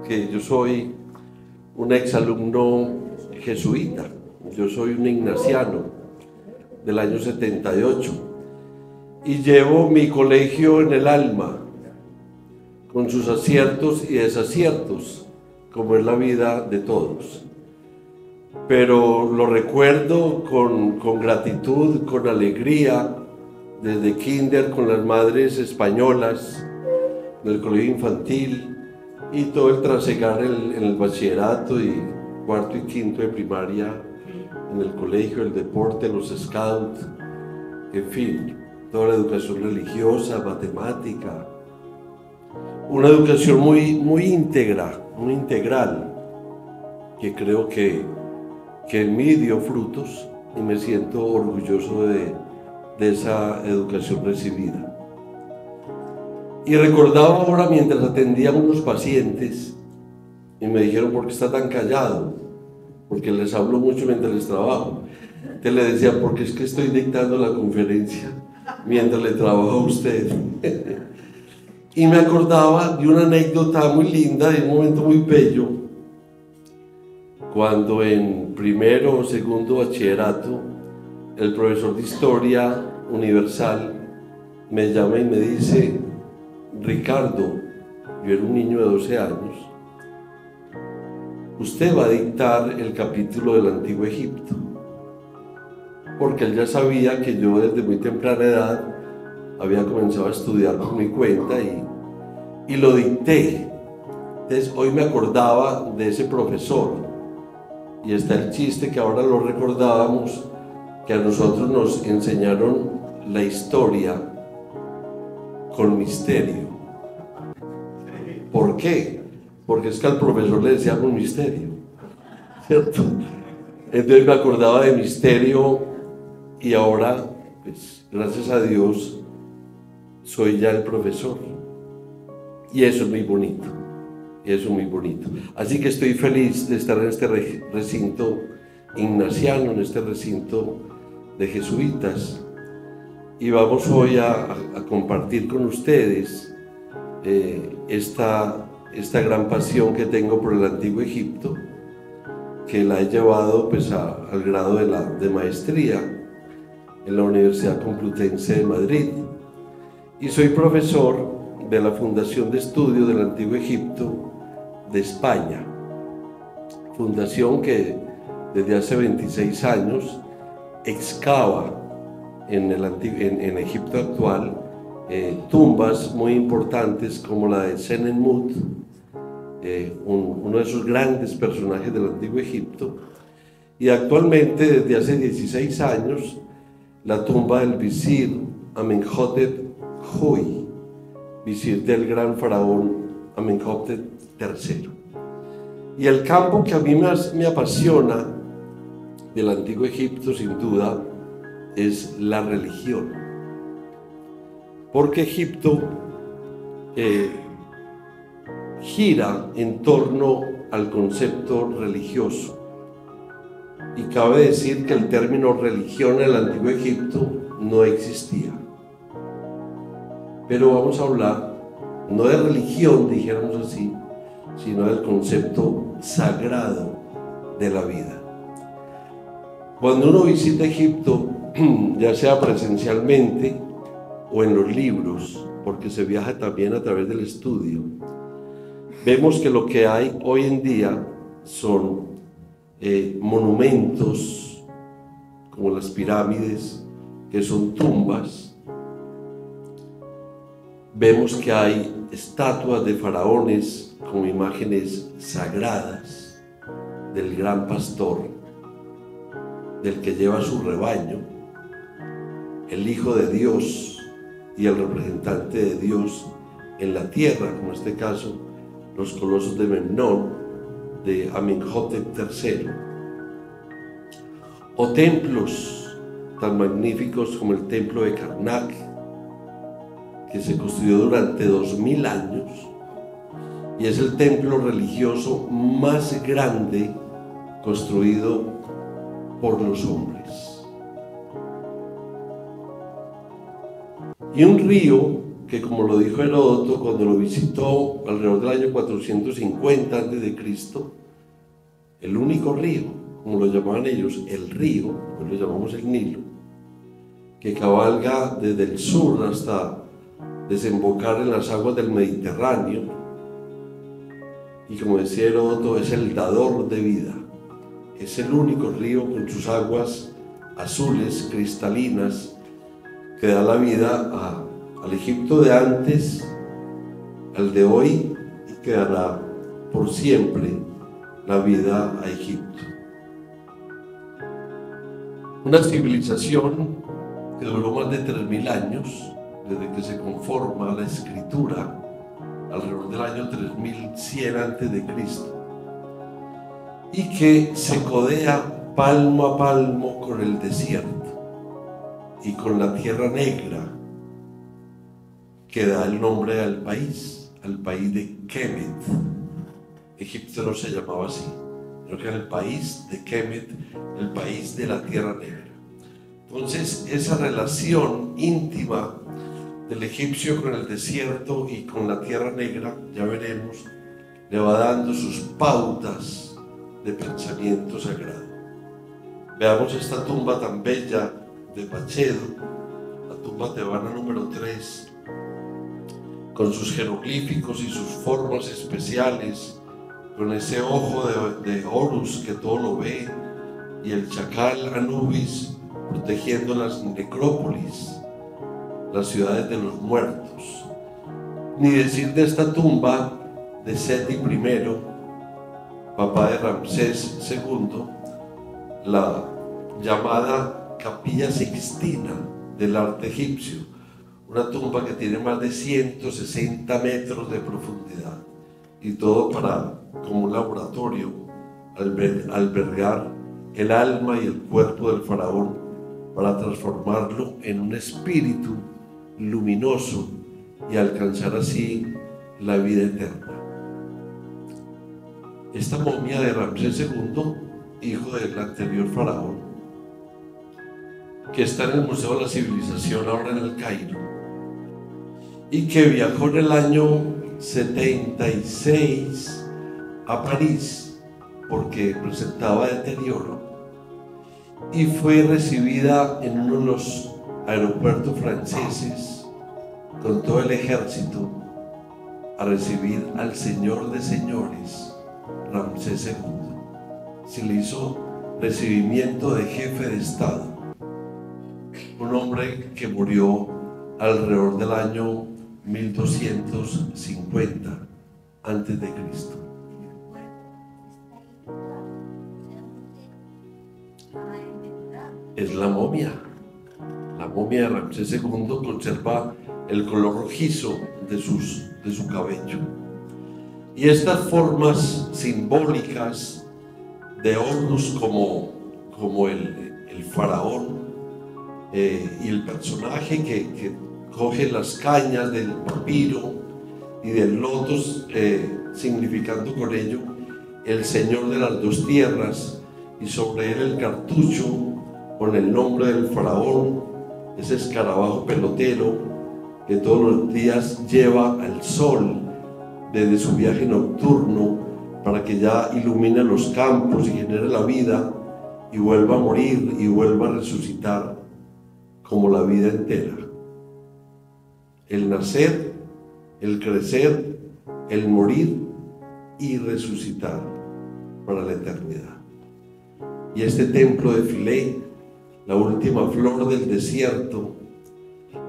Que yo soy un exalumno jesuita, yo soy un ignaciano del año 78 y llevo mi colegio en el alma, con sus aciertos y desaciertos, como es la vida de todos. Pero lo recuerdo con gratitud, con alegría, desde kinder con las madres españolas, en el colegio infantil, y todo el trasegar en el bachillerato y cuarto y quinto de primaria en el colegio, el deporte, los scouts, en fin, toda la educación religiosa, matemática, una educación muy íntegra, muy integral, que creo que en mí dio frutos y me siento orgulloso de esa educación recibida. Y recordaba ahora mientras atendía a unos pacientes y me dijeron: ¿por qué está tan callado? Porque les hablo mucho mientras les trabajo. Entonces le decía: porque es que estoy dictando la conferencia mientras le trabajo a usted. Y me acordaba de una anécdota muy linda, de un momento muy bello, cuando en primero o segundo bachillerato el profesor de Historia Universal me llama y me dice: Ricardo, yo era un niño de 12 años, usted va a dictar el capítulo del Antiguo Egipto, porque él ya sabía que yo desde muy temprana edad había comenzado a estudiar por mi cuenta y lo dicté. Entonces hoy me acordaba de ese profesor y está el chiste que ahora lo recordábamos, que a nosotros nos enseñaron la historia con misterio. ¿Por qué? Porque es que al profesor le decíamos misterio, ¿cierto? Entonces me acordaba de misterio y ahora, pues, gracias a Dios, soy ya el profesor. Y eso es muy bonito, y eso es muy bonito. Así que estoy feliz de estar en este recinto ignaciano, en este recinto de jesuitas. Y vamos hoy a compartir con ustedes esta gran pasión que tengo por el Antiguo Egipto, que la he llevado pues al grado de maestría en la Universidad Complutense de Madrid, y soy profesor de la Fundación de Estudio del Antiguo Egipto de España, fundación que desde hace 26 años excava en Egipto actual tumbas muy importantes como la de Senenmut, uno de esos grandes personajes del Antiguo Egipto, y actualmente desde hace 16 años la tumba del visir Amenhotep Huy, visir del gran faraón Amenhotep III. Y el campo que a mí más me apasiona del Antiguo Egipto, sin duda, es la religión. Porque Egipto gira en torno al concepto religioso. Y cabe decir que el término religión en el Antiguo Egipto no existía. Pero vamos a hablar no de religión, dijéramos así, sino del concepto sagrado de la vida. Cuando uno visita Egipto, ya sea presencialmente o en los libros, porque se viaja también a través del estudio, vemos que lo que hay hoy en día son monumentos como las pirámides, que son tumbas. Vemos que hay estatuas de faraones como imágenes sagradas del gran pastor, del que lleva su rebaño, el Hijo de Dios y el representante de Dios en la tierra, como en este caso los colosos de Memnón, de Amenhotep III, o templos tan magníficos como el templo de Karnak, que se construyó durante 2000 años y es el templo religioso más grande construido por los hombres. Y un río que, como lo dijo Heródoto cuando lo visitó alrededor del año 450 a.C., el único río, como lo llamaban ellos, el río, pues lo llamamos el Nilo, que cabalga desde el sur hasta desembocar en las aguas del Mediterráneo, y como decía Heródoto, es el dador de vida. Es el único río con sus aguas azules, cristalinas, que da la vida al Egipto de antes, al de hoy, y que dará por siempre la vida a Egipto. Una civilización que duró más de 3000 años, desde que se conforma la escritura, alrededor del año 3100 a.C., y que se codea palmo a palmo con el desierto y con la tierra negra, que da el nombre al país de Kemet. Egipto no se llamaba así, sino que era el país de Kemet, el país de la tierra negra. Entonces, esa relación íntima del egipcio con el desierto y con la tierra negra, ya veremos, le va dando sus pautas de pensamiento sagrado. Veamos esta tumba tan bella de Pacheco, la tumba tebana número 3, con sus jeroglíficos y sus formas especiales, con ese ojo de Horus que todo lo ve, y el chacal Anubis protegiendo las necrópolis, las ciudades de los muertos. Ni decir de esta tumba de Seti I, papá de Ramsés II, la llamada Capilla Sixtina del arte egipcio, una tumba que tiene más de 160 metros de profundidad, y todo como un laboratorio, albergar el alma y el cuerpo del faraón para transformarlo en un espíritu luminoso y alcanzar así la vida eterna. Esta momia de Ramsés II, hijo del anterior faraón, que está en el Museo de la Civilización ahora en el Cairo, y que viajó en el año 76 a París porque presentaba deterioro, y fue recibida en uno de los aeropuertos franceses con todo el ejército a recibir al señor de señores, Ramsés II. Se le hizo recibimiento de jefe de Estado, un hombre que murió alrededor del año 1250 antes de Cristo. Es la momia de Ramsés II, conserva el color rojizo de su cabello. Y estas formas simbólicas de Horus como el faraón y el personaje que coge las cañas del papiro y del lotos, significando con ello el señor de las dos tierras, y sobre él el cartucho con el nombre del faraón, ese escarabajo pelotero que todos los días lleva al sol desde su viaje nocturno para que ya ilumine los campos y genere la vida y vuelva a morir y vuelva a resucitar como la vida entera. El nacer, el crecer, el morir y resucitar para la eternidad. Y este templo de Philae, la última flor del desierto,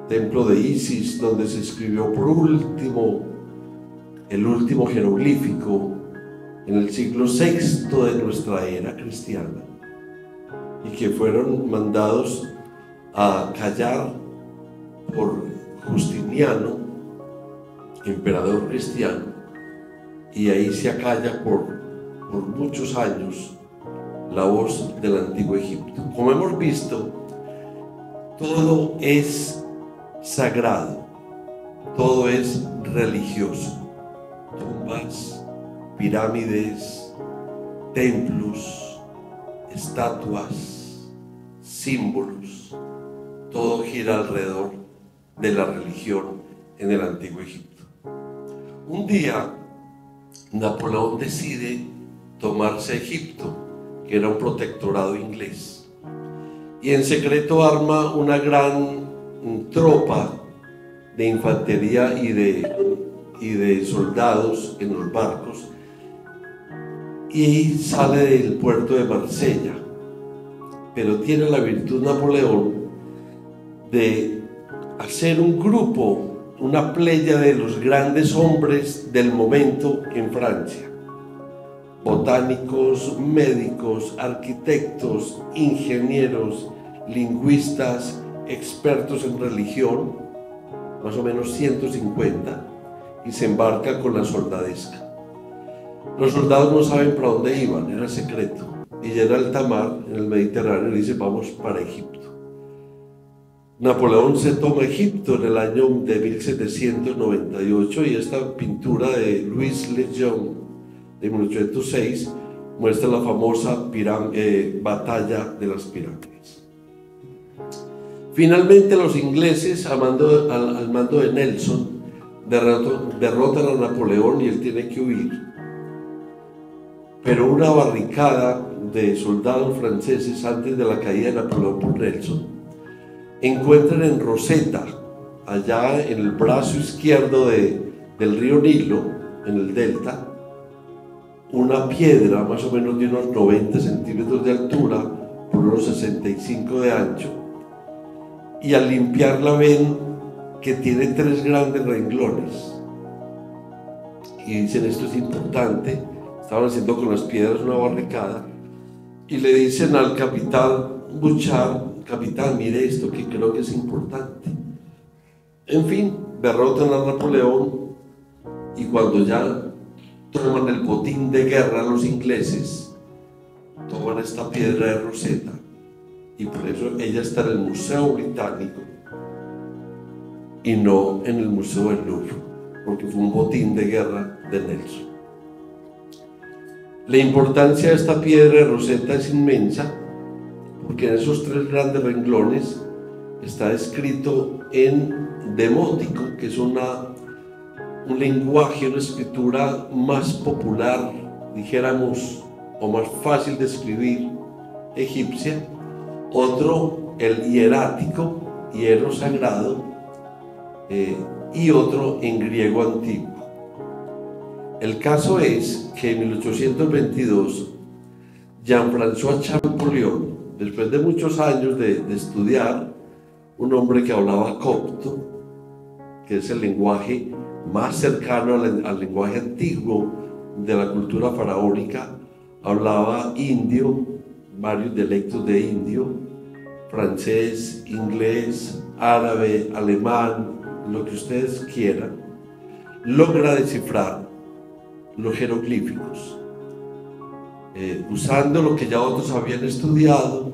templo de Isis, donde se escribió por último el último jeroglífico en el siglo VI de nuestra era cristiana, y que fueron mandados a callar por Justiniano, emperador cristiano, y ahí se acalla por muchos años la voz del antiguo Egipto. Como hemos visto, todo es sagrado, todo es religioso. Tumbas, pirámides, templos, estatuas, símbolos, todo gira alrededor de la religión en el Antiguo Egipto. Un día, Napoleón decide tomarse Egipto, que era un protectorado inglés, y en secreto arma una gran tropa de infantería y de soldados en los barcos, y sale del puerto de Marsella. Pero tiene la virtud Napoleón de hacer un grupo, una playa de los grandes hombres del momento en Francia: botánicos, médicos, arquitectos, ingenieros, lingüistas, expertos en religión, más o menos 150, y se embarca con la soldadesca. Los soldados no saben para dónde iban, era secreto, y llega al alta mar en el Mediterráneo y dice: vamos para Egipto. Napoleón se toma Egipto en el año de 1798, y esta pintura de Louis Le Jeune de 1806 muestra la famosa batalla de las pirámides. Finalmente los ingleses, al mando de Nelson, derrotan a Napoleón y él tiene que huir. Pero una barricada de soldados franceses, antes de la caída de Napoleón por Nelson, encuentran en Rosetta, allá en el brazo izquierdo del río Nilo, en el delta, una piedra más o menos de unos 90 centímetros de altura por unos 65 de ancho, y al limpiarla ven que tiene 3 grandes renglones, y dicen: esto es importante. Estaban haciendo con las piedras una barricada, y le dicen al capitán Bouchard: capitán, mire esto, que creo que es importante. En fin, derrotan a Napoleón, y cuando ya toman el botín de guerra los ingleses, toman esta piedra de Rosetta, y por eso ella está en el Museo Británico y no en el Museo del Louvre, porque fue un botín de guerra de Nelson. La importancia de esta piedra de Rosetta es inmensa, porque en esos 3 grandes renglones está escrito en demótico, que es un lenguaje, una escritura más popular, dijéramos, o más fácil de escribir, egipcia. Otro, el hierático, hiero sagrado, y otro en griego antiguo. El caso es que en 1822, Jean-François Champollion, después de muchos años de estudiar, un hombre que hablaba copto, que es el lenguaje más cercano al lenguaje antiguo de la cultura faraónica, hablaba indio, varios dialectos de indio, francés, inglés, árabe, alemán, lo que ustedes quieran, logra descifrar los jeroglíficos, usando lo que ya otros habían estudiado,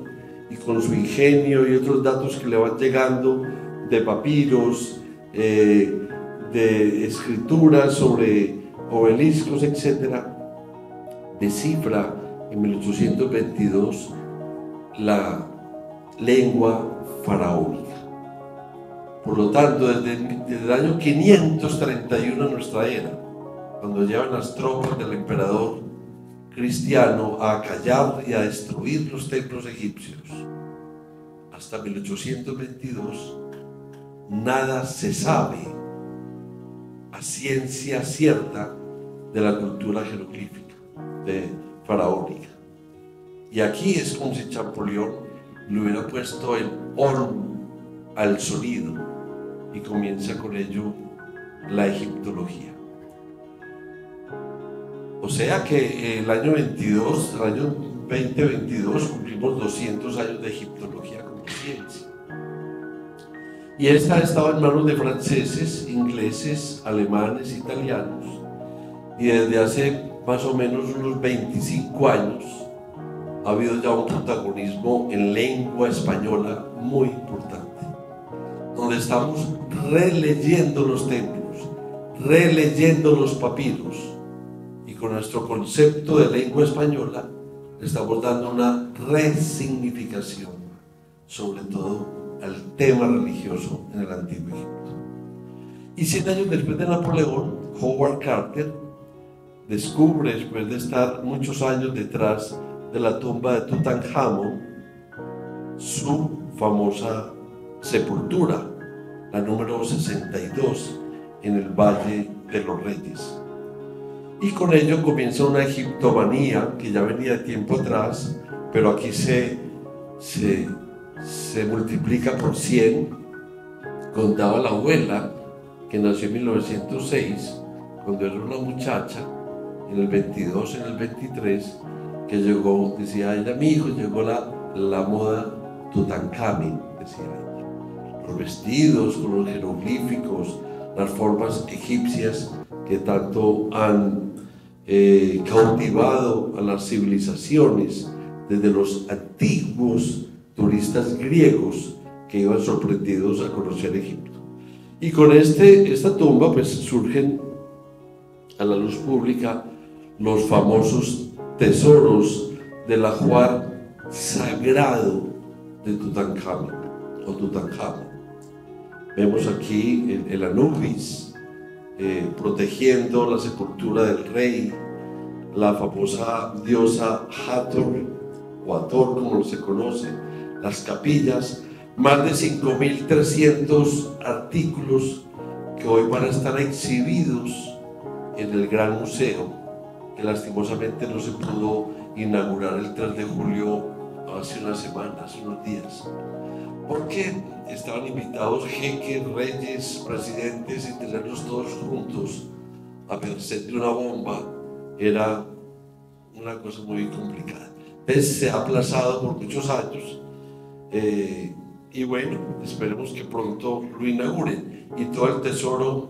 y con su ingenio y otros datos que le van llegando de papiros, de escrituras sobre obeliscos, etc., descifra en 1822 la lengua faraónica. Por lo tanto, desde el año 531 a nuestra era, cuando llevan las tropas del emperador cristiano a acallar y a destruir los templos egipcios, hasta 1822, nada se sabe a ciencia cierta de la cultura jeroglífica faraónica. Y aquí es como si Champollion le hubiera puesto el on al sonido, y comienza con ello la egiptología. O sea que el año 2022 cumplimos 200 años de egiptología como ciencia. Y esta ha estado en manos de franceses, ingleses, alemanes, italianos, y desde hace más o menos unos 25 años ha habido ya un protagonismo en lengua española muy importante, donde estamos releyendo los templos, releyendo los papiros, y con nuestro concepto de lengua española le estamos dando una resignificación, sobre todo al tema religioso en el Antiguo Egipto. Y 100 años después de Napoleón, Howard Carter descubre, después de estar muchos años detrás de la tumba de Tutankamón, su famosa sepultura, la número 62, en el Valle de los Reyes. Y con ello comienza una egiptomanía que ya venía de tiempo atrás, pero aquí se multiplica por 100. Contaba la abuela, que nació en 1906, cuando era una muchacha, en el 22, en el 23, que llegó, decía ella, mi hijo, llegó la moda Tutankamón, decía ella. Los vestidos con los jeroglíficos, las formas egipcias que tanto han cautivado a las civilizaciones desde los antiguos turistas griegos que iban sorprendidos a conocer Egipto. Y con esta tumba pues surgen a la luz pública los famosos tesoros del ajuar sagrado de Tutankamón o Tutankamón. Vemos aquí el Anubis protegiendo la sepultura del rey, la famosa diosa Hathor o Hathor como se conoce, las capillas, más de 5.300 artículos que hoy van a estar exhibidos en el Gran Museo, que lastimosamente no se pudo inaugurar el 3 de julio hace unas semanas, unos días, porque estaban invitados jeques, reyes, presidentes, y tenerlos todos juntos a merced de una bomba era una cosa muy complicada. Entonces se ha aplazado por muchos años y bueno, esperemos que pronto lo inauguren y todo el tesoro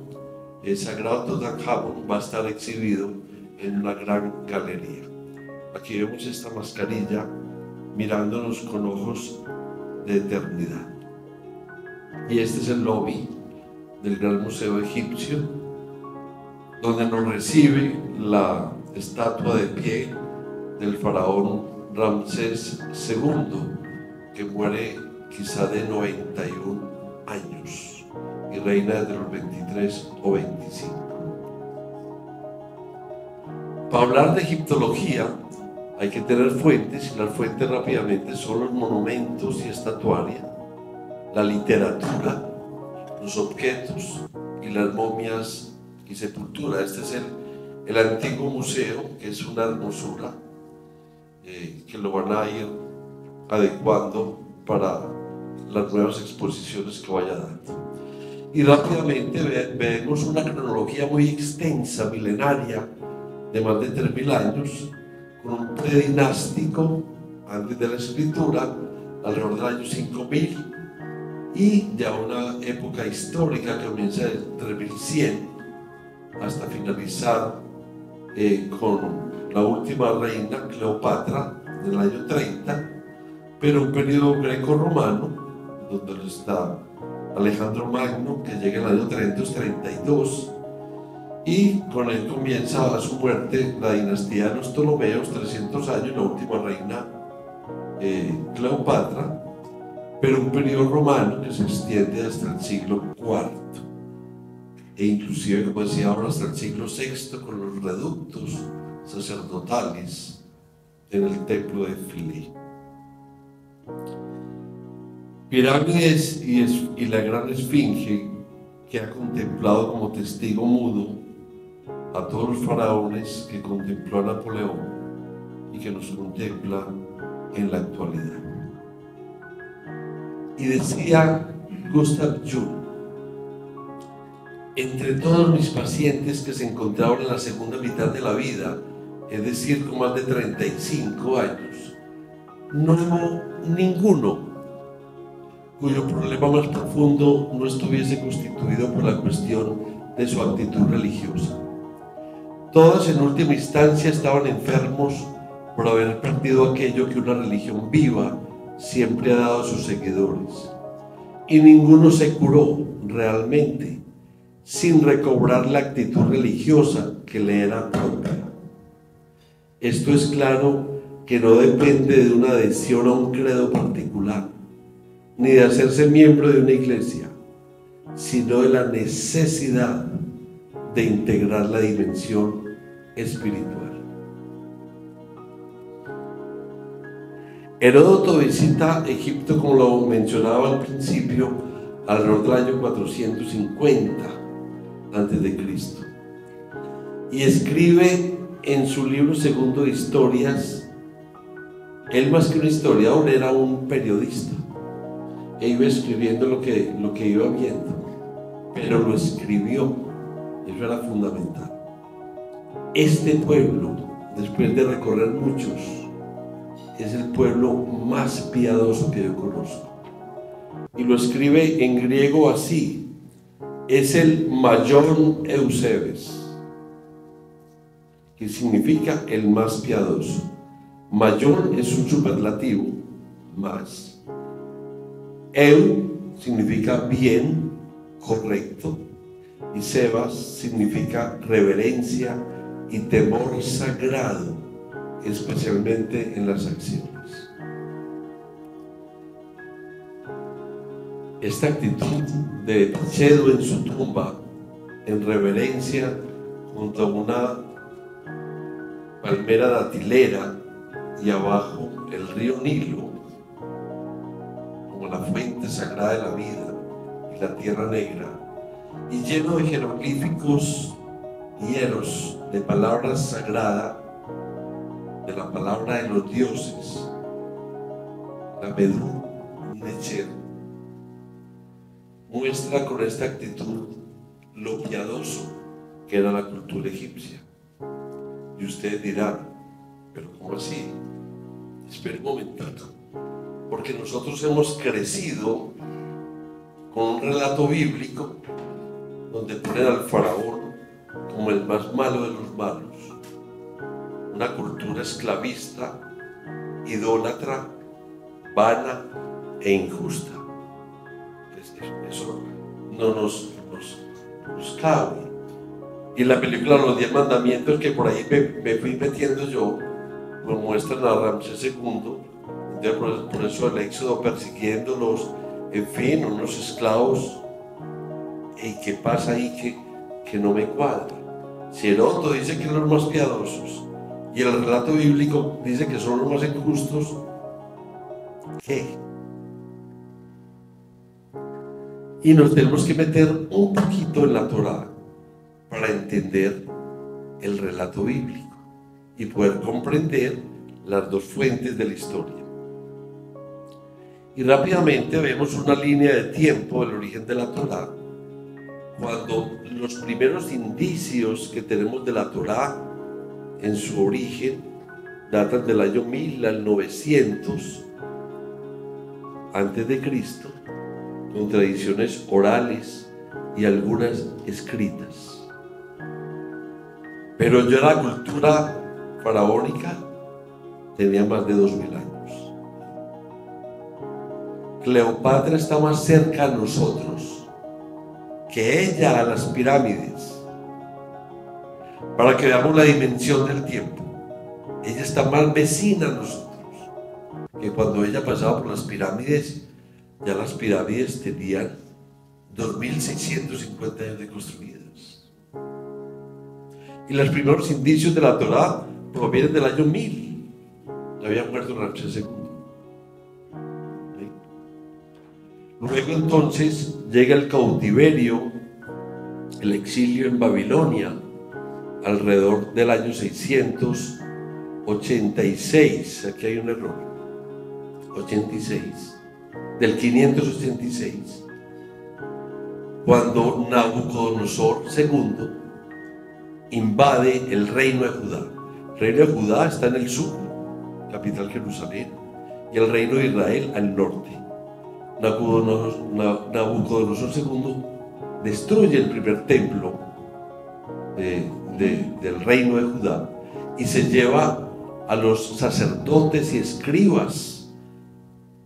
sagrado de Tutankamón va a estar exhibido en una gran galería. Aquí vemos esta mascarilla mirándonos con ojos de eternidad. Y este es el lobby del Gran Museo Egipcio, donde nos recibe la estatua de pie del faraón Ramsés II, que muere quizá de 91 años y reina desde los 23 o 25. Para hablar de egiptología hay que tener fuentes, y las fuentes rápidamente son los monumentos y estatuaria, la literatura, los objetos y las momias y sepultura. Este es el antiguo museo, que es una hermosura, que lo van a ir adecuando para las nuevas exposiciones que vaya dando. Y rápidamente vemos una cronología muy extensa, milenaria, de más de 3.000 años, con un predinástico antes de la escritura, alrededor del año 5000, y ya una época histórica que comienza del 3100 hasta finalizar con la última reina, Cleopatra, del año 30, pero un periodo greco-romano, donde está Alejandro Magno, que llega al año 332, y con él comienza a su muerte la dinastía de los Ptolomeos, 300 años, la última reina Cleopatra, pero un periodo romano que se extiende hasta el siglo IV, e inclusive, como decía ahora, hasta el siglo VI, con los reductos sacerdotales en el templo de Philae. Pirámides y la gran esfinge, que ha contemplado como testigo mudo a todos los faraones que contempló a Napoleón y que nos contempla en la actualidad. Y decía Gustav Jung: entre todos mis pacientes que se encontraban en la segunda mitad de la vida, es decir, con más de 35 años, no hubo ninguno cuyo problema más profundo no estuviese constituido por la cuestión de su actitud religiosa. Todos en última instancia estaban enfermos por haber perdido aquello que una religión viva siempre ha dado a sus seguidores, y ninguno se curó realmente sin recobrar la actitud religiosa que le era propia. Esto es claro que no depende de una adhesión a un credo particular, ni de hacerse miembro de una iglesia, sino de la necesidad de integrar la dimensión espiritual. Heródoto visita Egipto, como lo mencionaba al principio, alrededor del año 450 a.C. y escribe en su libro segundo de Historias. Él, más que un historiador, era un periodista e iba escribiendo lo que iba viendo, pero lo escribió. Eso era fundamental. Este pueblo, después de recorrer muchos, es el pueblo más piadoso que yo conozco. Y lo escribe en griego así: es el Maion Eusebes, que significa el más piadoso. Maion es un superlativo, más. Eu significa bien, correcto, y Sebas significa reverencia y temor sagrado, especialmente en las acciones. Esta actitud de Chedo en su tumba, en reverencia, junto a una palmera datilera y abajo el río Nilo, como la fuente sagrada de la vida y la tierra negra, y lleno de jeroglíficos hieros de palabras sagradas, de la palabra de los dioses, la Medú Necher, muestra con esta actitud lo piadoso que era la cultura egipcia. Y ustedes dirán, pero ¿cómo así? Esperen un momentito, porque nosotros hemos crecido con un relato bíblico donde ponen al faraón como el más malo de los malos, una cultura esclavista, idólatra, vana e injusta. Eso no nos cabe. Y en la película Los 10 Mandamientos, que por ahí me fui metiendo yo, lo muestran a Ramsés II. Entonces, por eso el éxodo persiguiéndolos, en fin, unos esclavos. ¿Y qué pasa ahí que no me cuadra? Si Heródoto dice que son los más piadosos y el relato bíblico dice que son los más injustos, ¿qué? Y nos tenemos que meter un poquito en la Torá para entender el relato bíblico y poder comprender las dos fuentes de la historia. Y rápidamente vemos una línea de tiempo del origen de la Torá, cuando los primeros indicios que tenemos de la Torá en su origen datan del año 1000 al 900 antes de Cristo, con tradiciones orales y algunas escritas. Pero ya la cultura faraónica tenía más de 2000 años. Cleopatra está más cerca a nosotros que ella a las pirámides, para que veamos la dimensión del tiempo. Ella está más vecina a nosotros, que cuando ella pasaba por las pirámides, ya las pirámides tenían 2650 años de construidas. Y los primeros indicios de la Torá provienen del año 1000. Ya había muerto Ramsés II. ¿Sí? Luego entonces llega el cautiverio, el exilio en Babilonia, alrededor del año 686. Aquí hay un error. 86. Del 586, cuando Nabucodonosor II invade el reino de Judá. El reino de Judá está en el sur, capital Jerusalén, y el reino de Israel al norte. Nabucodonosor II destruye el primer templo del reino de Judá y se lleva a los sacerdotes y escribas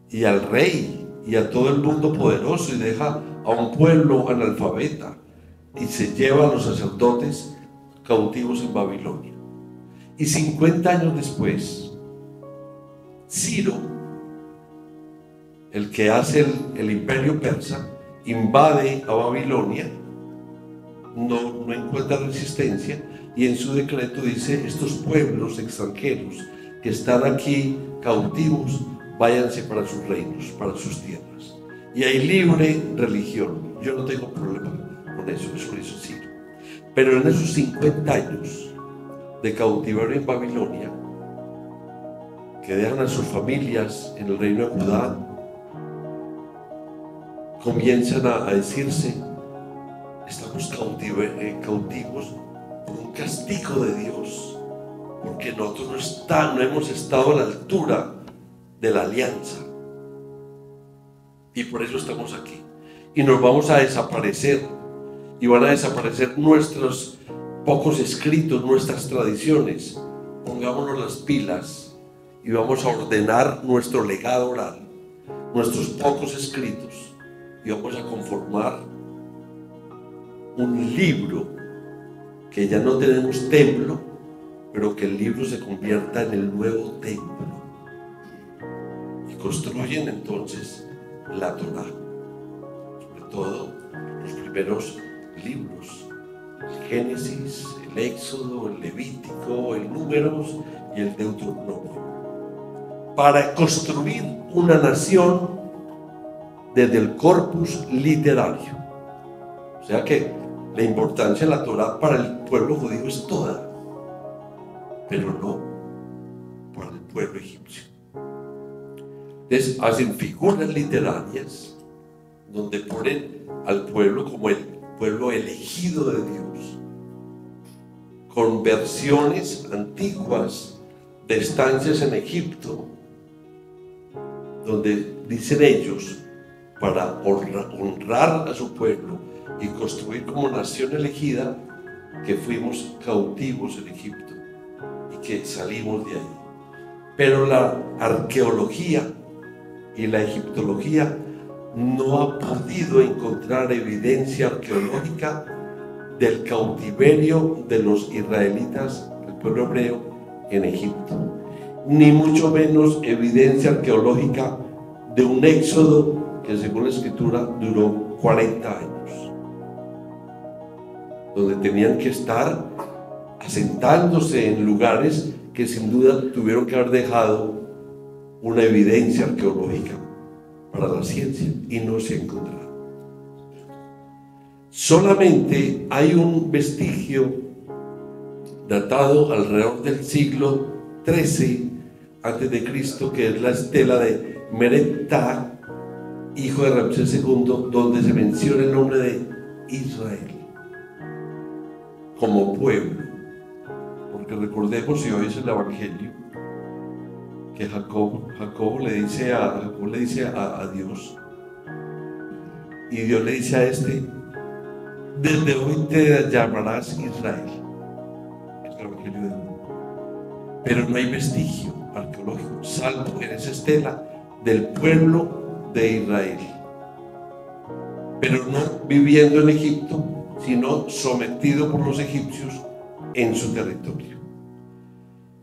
y al rey y a todo el mundo poderoso, y deja a un pueblo analfabeta y se lleva a los sacerdotes cautivos en Babilonia. Y 50 años después, Ciro, el que hace el imperio persa, invade a Babilonia, no encuentra resistencia, y en su decreto dice: estos pueblos extranjeros que están aquí cautivos, váyanse para sus reinos, para sus tierras. Y hay libre religión. Yo no tengo problema con eso lo hizo Ciro. Pero en esos 50 años de cautiverio en Babilonia, que dejan a sus familias en el reino de Judá, comienzan a decirse: estamos cautivos por un castigo de Dios, porque nosotros no hemos estado a la altura de la alianza, y por eso estamos aquí, y nos vamos a desaparecer, y van a desaparecer nuestros pocos escritos, nuestras tradiciones. Pongámonos las pilas y vamos a ordenar nuestro legado oral, nuestros pocos escritos, y vamos a conformar un libro que ya no tenemos templo, pero que el libro se convierta en el nuevo templo. Y construyen entonces la Torá, sobre todo los primeros libros: el Génesis, el Éxodo, el Levítico, el Números y el Deuteronomio, para construir una nación desde el corpus literario. O sea que la importancia de la Torá para el pueblo judío es toda, pero no para el pueblo egipcio. Entonces hacen figuras literarias donde ponen al pueblo como el pueblo elegido de Dios, con versiones antiguas de estancias en Egipto, donde dicen ellos, para honrar a su pueblo y construir como nación elegida, que fuimos cautivos en Egipto y que salimos de ahí. Pero la arqueología y la egiptología no ha podido encontrar evidencia arqueológica del cautiverio de los israelitas, del pueblo hebreo, en Egipto, ni mucho menos evidencia arqueológica de un éxodo que, según la escritura, duró 40 años, donde tenían que estar asentándose en lugares que sin duda tuvieron que haber dejado una evidencia arqueológica para la ciencia, y no se ha encontrado. Solamente hay un vestigio datado alrededor del siglo XIII a.C., que es la estela de Merenptah, hijo de Ramsés II, donde se menciona el nombre de Israel como pueblo. Porque recordemos, y hoy es el Evangelio, que Jacob le dice a Dios, y Dios le dice a este: desde hoy te llamarás Israel. Es el Evangelio de hoy. Pero no hay vestigio arqueológico, salvo en esa estela del pueblo de Israel, pero no viviendo en Egipto, sino sometido por los egipcios en su territorio.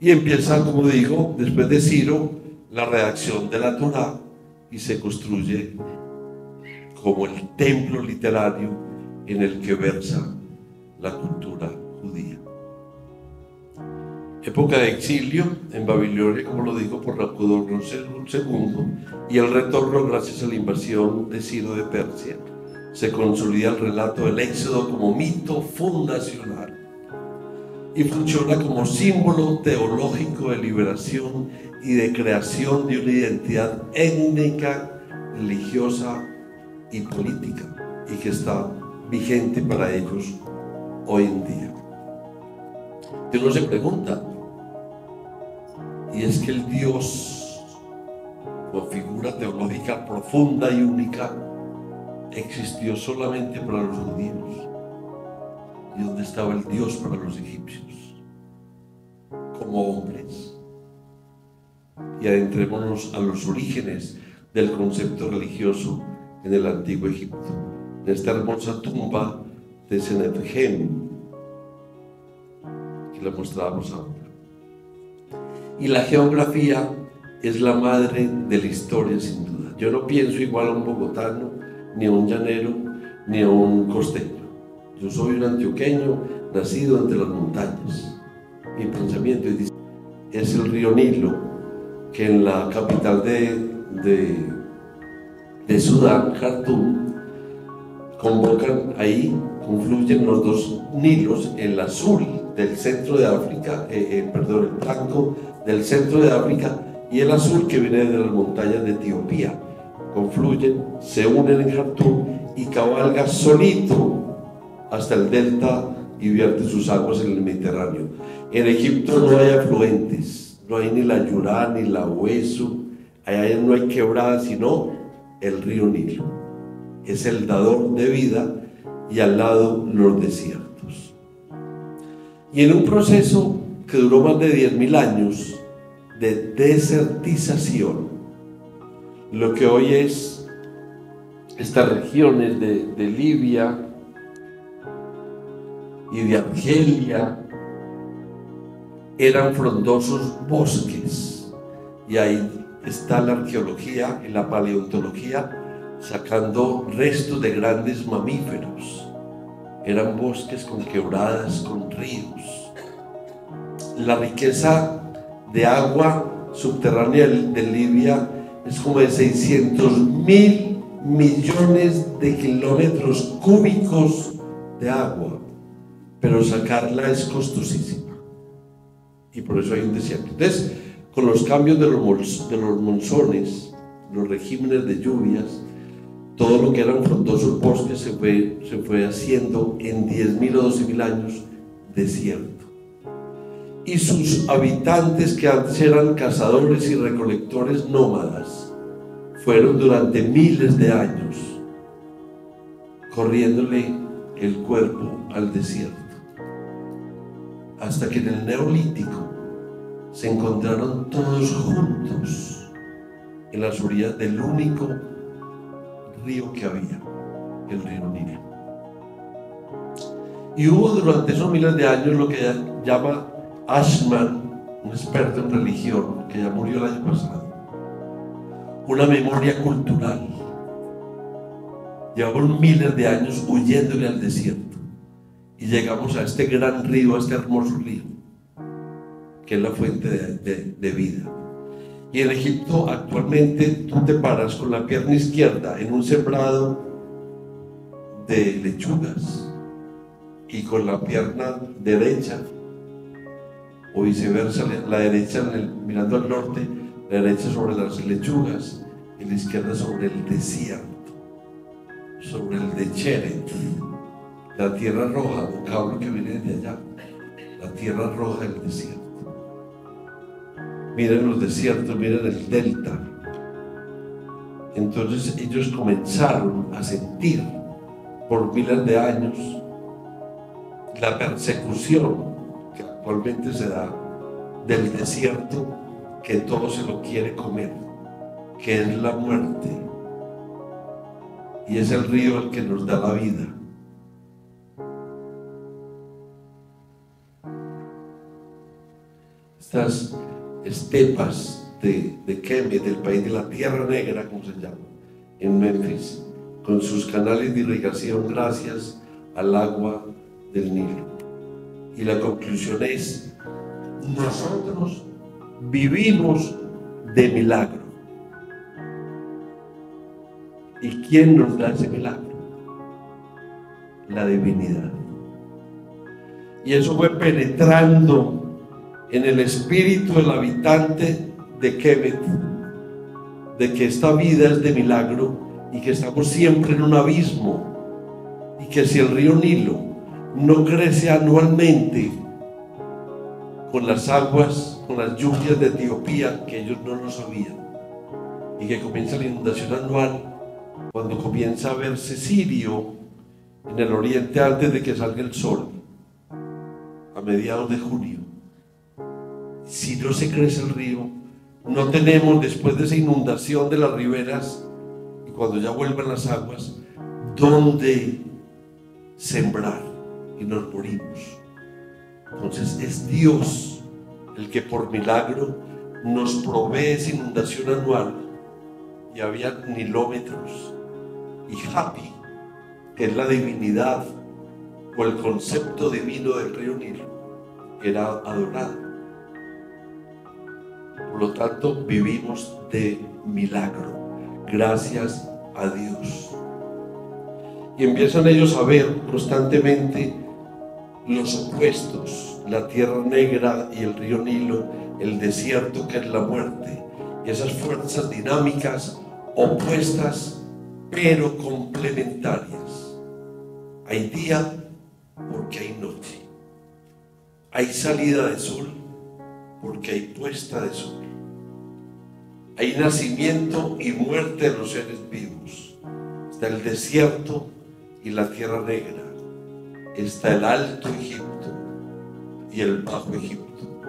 Y empieza, como digo, después de Ciro, la redacción de la Torá, y se construye como el templo literario en el que versa la cultura judía. Época de exilio en Babilonia, como lo digo, por Nabucodonosor II, y el retorno gracias a la invasión de Ciro de Persia. Se consolida el relato del Éxodo como mito fundacional y funciona como símbolo teológico de liberación y de creación de una identidad étnica, religiosa y política, y que está vigente para ellos hoy en día. Y uno se pregunta, y es que el Dios, como figura teológica profunda y única, existió solamente para los judíos. ¿Y dónde estaba el Dios para los egipcios? Como hombres. Y adentrémonos a los orígenes del concepto religioso en el antiguo Egipto, en esta hermosa tumba de Senefjem, que la mostrábamos ahora. Y la geografía es la madre de la historia, sin duda. Yo no pienso igual a un bogotano, ni a un llanero, ni a un costeño. Yo soy un antioqueño nacido entre las montañas. Mi pensamiento es el río Nilo, que en la capital de Sudán, Jartum, convocan ahí, confluyen los dos Nilos, el azul del centro de África, el blanco del centro de África y el azul que viene de las montañas de Etiopía. Confluyen, se unen en Jartum y cabalga solito hasta el delta y vierte sus aguas en el Mediterráneo. En Egipto no hay afluentes, no hay ni la Yurá ni la Hueso, allá no hay quebradas, sino el río Nilo. Es el dador de vida y al lado los desiertos. Y en un proceso que duró más de 10.000 años de desertización, lo que hoy es estas regiones de Libia y de Argelia eran frondosos bosques, y ahí está la arqueología y la paleontología sacando restos de grandes mamíferos. Eran bosques con quebradas, con ríos. La riqueza de agua subterránea de Libia es como de 600.000 millones de kilómetros cúbicos de agua, pero sacarla es costosísima y por eso hay un desierto. Entonces, con los cambios de los monzones, los regímenes de lluvias, todo lo que eran frondosos bosques se fue haciendo en 10.000 o 12.000 años desierto. Y sus habitantes, que antes eran cazadores y recolectores nómadas, fueron durante miles de años corriéndole el cuerpo al desierto, hasta que en el Neolítico se encontraron todos juntos en las orillas del único río que había, el río Nilo. Y hubo durante esos miles de años lo que llama Ashman, un experto en religión que ya murió el año pasado, una memoria cultural. Llevamos miles de años huyéndole al desierto y llegamos a este gran río, a este hermoso río, que es la fuente de vida. Y en Egipto actualmente tú te paras con la pierna izquierda en un sembrado de lechugas y con la pierna derecha, o viceversa, la derecha mirando al norte, la derecha sobre las lechugas y la izquierda sobre el desierto, sobre el de Cheret, la tierra roja, vocablo que viene de allá, la tierra roja del desierto. Miren los desiertos, miren el delta. Entonces ellos comenzaron a sentir por miles de años la persecución que actualmente se da del desierto, que todo se lo quiere comer, que es la muerte, y es el río el que nos da la vida. Estas estepas de Kemet, del país de la Tierra Negra, como se llama, en Memphis, con sus canales de irrigación gracias al agua del Nilo. Y la conclusión es: nosotros vivimos de milagro. ¿Y quién nos da ese milagro? La divinidad. Y eso fue penetrando en el espíritu del habitante de Kemet, de que esta vida es de milagro y que estamos siempre en un abismo, y que si el río Nilo no crece anualmente con las aguas, con las lluvias de Etiopía, que ellos no lo sabían, y que comienza la inundación anual cuando comienza a verse Sirio en el oriente antes de que salga el sol, a mediados de junio. Si no se crece el río, no tenemos, después de esa inundación de las riberas y cuando ya vuelvan las aguas, dónde sembrar, y nos morimos. Entonces es Dios el que por milagro nos provee esa inundación anual, y había nilómetros, y Hapi, que es la divinidad o el concepto divino del río Nilo, era adorado. Por lo tanto, vivimos de milagro, gracias a Dios. Y empiezan ellos a ver constantemente los opuestos, la tierra negra y el río Nilo, el desierto que es la muerte, y esas fuerzas dinámicas opuestas pero complementarias. Hay día porque hay noche, hay salida de sol porque hay puesta de sol, hay nacimiento y muerte de los seres vivos. Está el desierto y la tierra negra, está el Alto Egipto y el Bajo Egipto,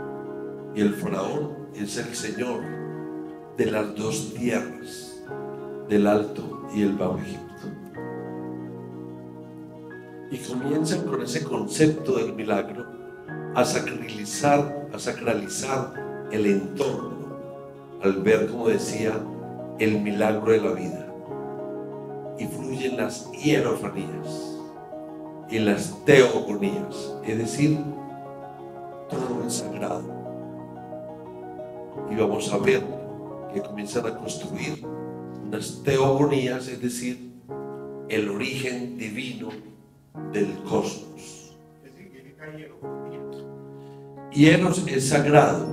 y el faraón es el señor de las dos tierras, del Alto y el Bajo Egipto. Y comienzan con ese concepto del milagro a sacralizar el entorno, al ver, como decía, el milagro de la vida. Y fluyen las hierofanías y las teogonías, es decir, todo es sagrado. Y vamos a ver que comienzan a construir unas teogonías, es decir, el origen divino del cosmos. Hieros es sagrado,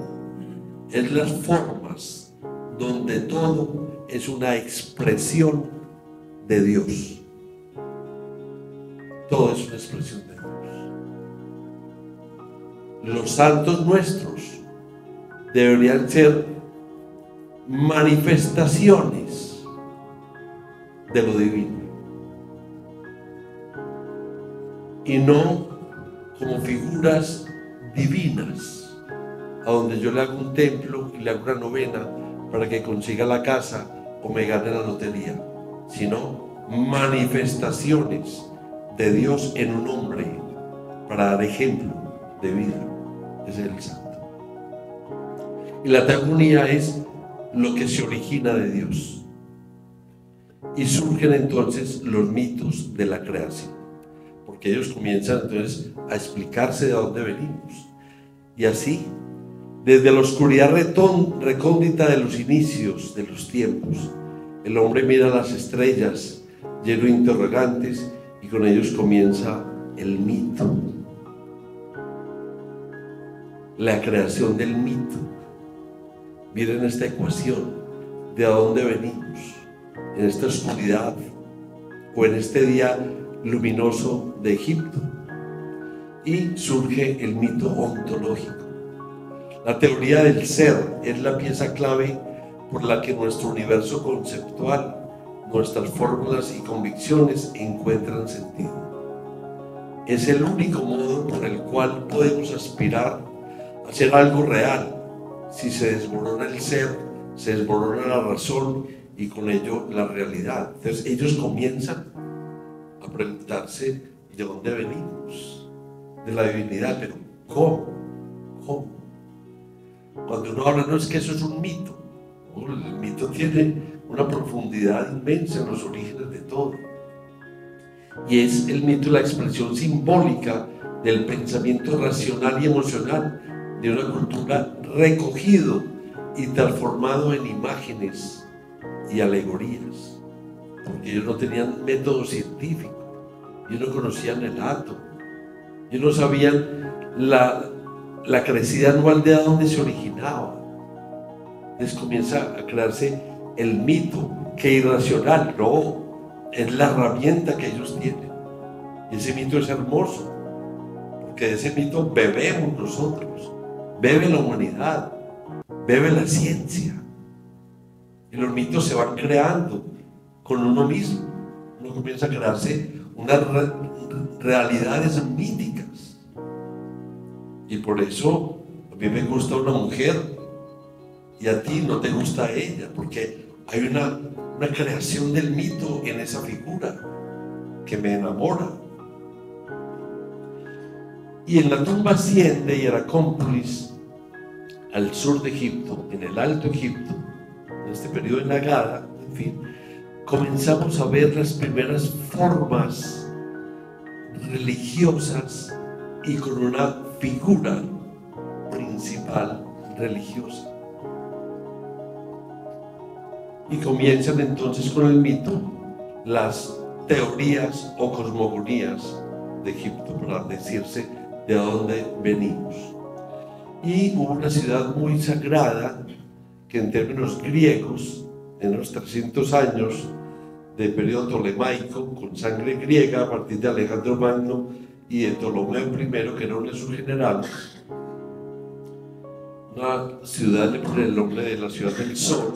es las formas donde todo es una expresión de Dios. Todo es una expresión de Dios. Los santos nuestros deberían ser manifestaciones de lo divino y no como figuras divinas a donde yo le hago un templo y le hago una novena para que consiga la casa o me gane la lotería, sino manifestaciones de Dios en un hombre para dar ejemplo de vida. Ese es el santo. Y la teogonía es lo que se origina de Dios. Y surgen entonces los mitos de la creación, porque ellos comienzan entonces a explicarse de dónde venimos. Y así, desde la oscuridad recóndita de los inicios de los tiempos, el hombre mira las estrellas lleno de interrogantes y con ellos comienza el mito, la creación del mito. Miren esta ecuación, de dónde venimos, en esta oscuridad o en este día luminoso de Egipto, y surge el mito ontológico. La teoría del ser es la pieza clave por la que nuestro universo conceptual, nuestras fórmulas y convicciones encuentran sentido. Es el único modo por el cual podemos aspirar a ser algo real. Si se desmorona el ser, se desmorona la razón y con ello la realidad. Entonces ellos comienzan a preguntarse de dónde venimos, de la divinidad, pero ¿cómo? Cuando uno habla, no es que eso es un mito. El mito tiene una profundidad inmensa en los orígenes de todo. Y es el mito la expresión simbólica del pensamiento racional y emocional de una cultura recogido y transformado en imágenes y alegorías. Porque ellos no tenían método científico, ellos no conocían el átomo, ellos no sabían la crecida anual de dónde se originaba. Entonces comienza a crearse el mito, que irracional, no, es la herramienta que ellos tienen. Y ese mito es hermoso, porque de ese mito bebemos nosotros, bebe la humanidad, bebe la ciencia. Y los mitos se van creando con uno mismo. Uno comienza a crearse unas realidades míticas. Y por eso a mí me gusta una mujer y a ti no te gusta ella, porque hay una creación del mito en esa figura que me enamora. Y en la tumba Hacienda y Heracópolis, al sur de Egipto, en el Alto Egipto, en este periodo de Nagada, en fin, comenzamos a ver las primeras formas religiosas y con una figura principal religiosa. Y comienzan entonces con el mito las teorías o cosmogonías de Egipto, para decirse de dónde venimos. Y hubo una ciudad muy sagrada que en términos griegos, en los 300 años de periodo tolemaico, con sangre griega a partir de Alejandro Magno y de Ptolomeo I, que era uno de sus generales, una ciudad le pone el nombre de la ciudad del sol,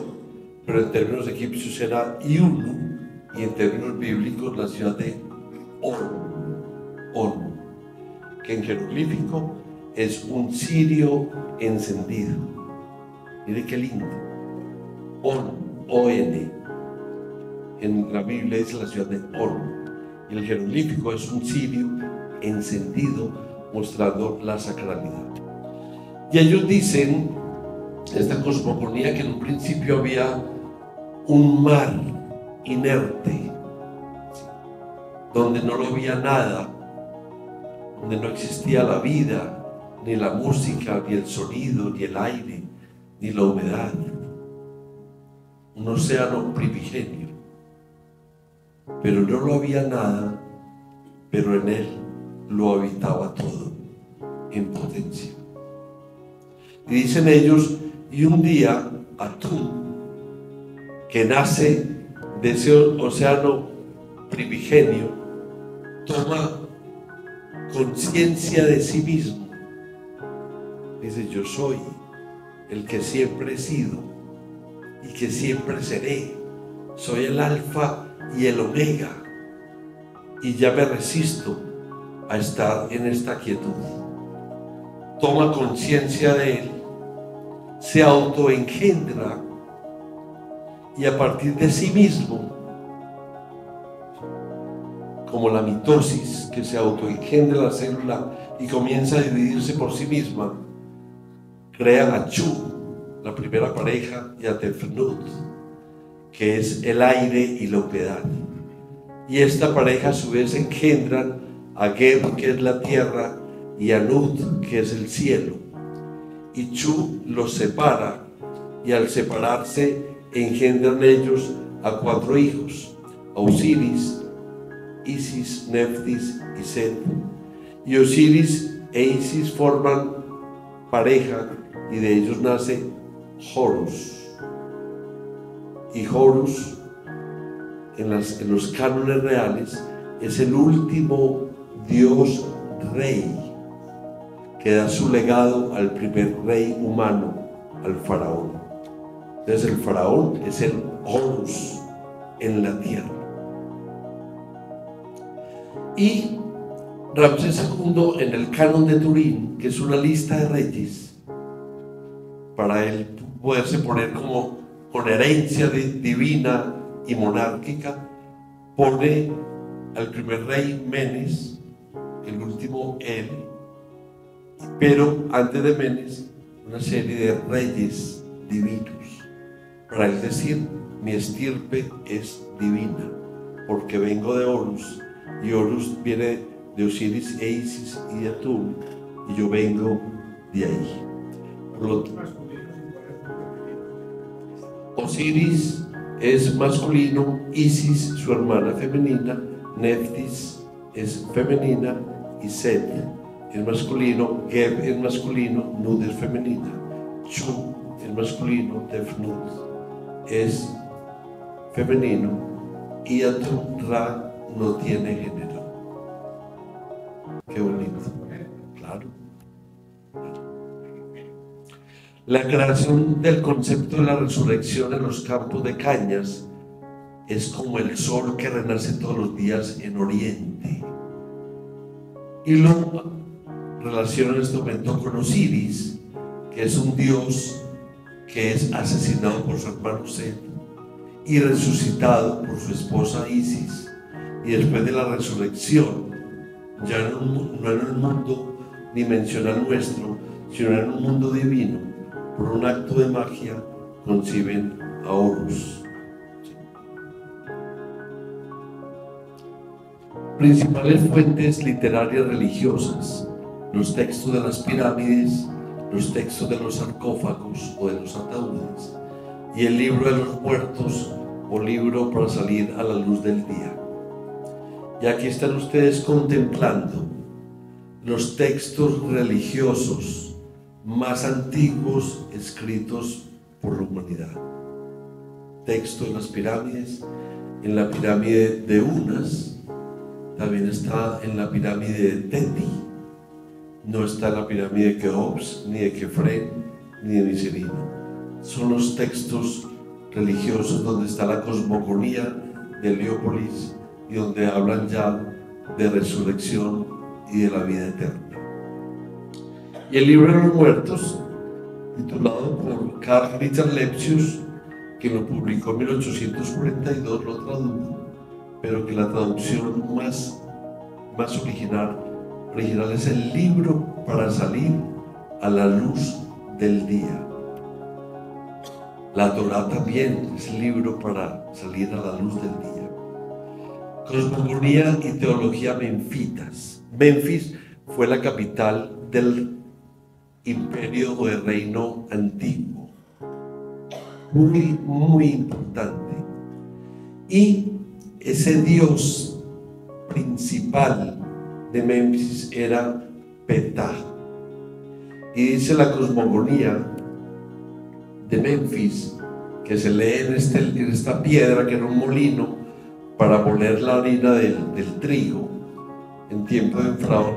pero en términos egipcios era Iunu, y en términos bíblicos la ciudad de On, que en jeroglífico es un cirio encendido. Mire qué lindo. On. En la Biblia es la ciudad de On. Y el jeroglífico es un cirio encendido, mostrando la sacralidad. Y ellos dicen, esta cosmogonía, que en un principio había un mar inerte, donde no lo había nada, donde no existía la vida, ni la música, ni el sonido, ni el aire, ni la humedad. Un océano primigenio. Pero no lo había nada, pero en él lo habitaba todo, en potencia. Y dicen ellos, y un día Atún, que nace de ese océano primigenio, toma conciencia de sí mismo. Dice, yo soy el que siempre he sido y que siempre seré. Soy el alfa y el omega, y ya me resisto a estar en esta quietud. Toma conciencia de él, se autoengendra, y a partir de sí mismo, como la mitosis, que se autoengendra la célula y comienza a dividirse por sí misma, crea a Chu, la primera pareja, y a Tefnut, que es el aire y la humedad. Y esta pareja a su vez engendran a Geb, que es la tierra, y a Nut, que es el cielo. Y Chu los separa, y al separarse engendran ellos a 4 hijos: a Osiris, Isis, Neftis y Set. Y Osiris e Isis forman pareja, y de ellos nace Horus. Y Horus, en los cánones reales, es el último dios rey que da su legado al primer rey humano, al faraón. Entonces el faraón es el Horus en la tierra. Y Ramsés II, en el canon de Turín, que es una lista de reyes, para él poderse poner como con herencia divina y monárquica, pone al primer rey Menes, el último él, pero antes de Menes una serie de reyes divinos, para él decir, mi estirpe es divina, porque vengo de Horus, y Horus viene de Osiris e Isis y de Atún, y yo vengo de ahí. Por lo tanto, Osiris es masculino, Isis su hermana femenina, Neftis es femenina y Set es masculino, Geb es masculino, Nut es femenina, Chu es masculino, Tefnut es femenino y Atun Ra no tiene género. Qué bonito, claro. La creación del concepto de la resurrección en los campos de Cañas es como el sol que renace todos los días en Oriente. Y lo relaciona en este momento con Osiris, que es un dios que es asesinado por su hermano Set y resucitado por su esposa Isis. Y después de la resurrección, ya no en un mundo dimensional nuestro, sino en un mundo divino, por un acto de magia, conciben a Horus. Principales fuentes literarias religiosas: los textos de las pirámides, los textos de los sarcófagos o de los ataúdes, y el libro de los muertos o libro para salir a la luz del día. Y aquí están ustedes contemplando los textos religiosos más antiguos escritos por la humanidad. Texto en las pirámides, en la pirámide de Unas, también está en la pirámide de Teti, no está en la pirámide de Keops, ni de Kefren, ni de Miserina. Son los textos religiosos donde está la cosmogonía de Heliópolis y donde hablan ya de resurrección y de la vida eterna. Y el libro de los muertos, titulado por Carl Richard Lepsius, que lo publicó en 1842, lo tradujo, pero que la traducción más original es el libro para salir a la luz del día. La Torá también es el libro para salir a la luz del día. Cosmogonía y teología menfitas. Memphis fue la capital del imperio o del reino antiguo, muy importante. Y ese dios principal de Memphis era Ptah. Y dice la cosmogonía de Memphis, que se lee en esta piedra que era un molino para moler la harina del trigo en tiempo de un faraón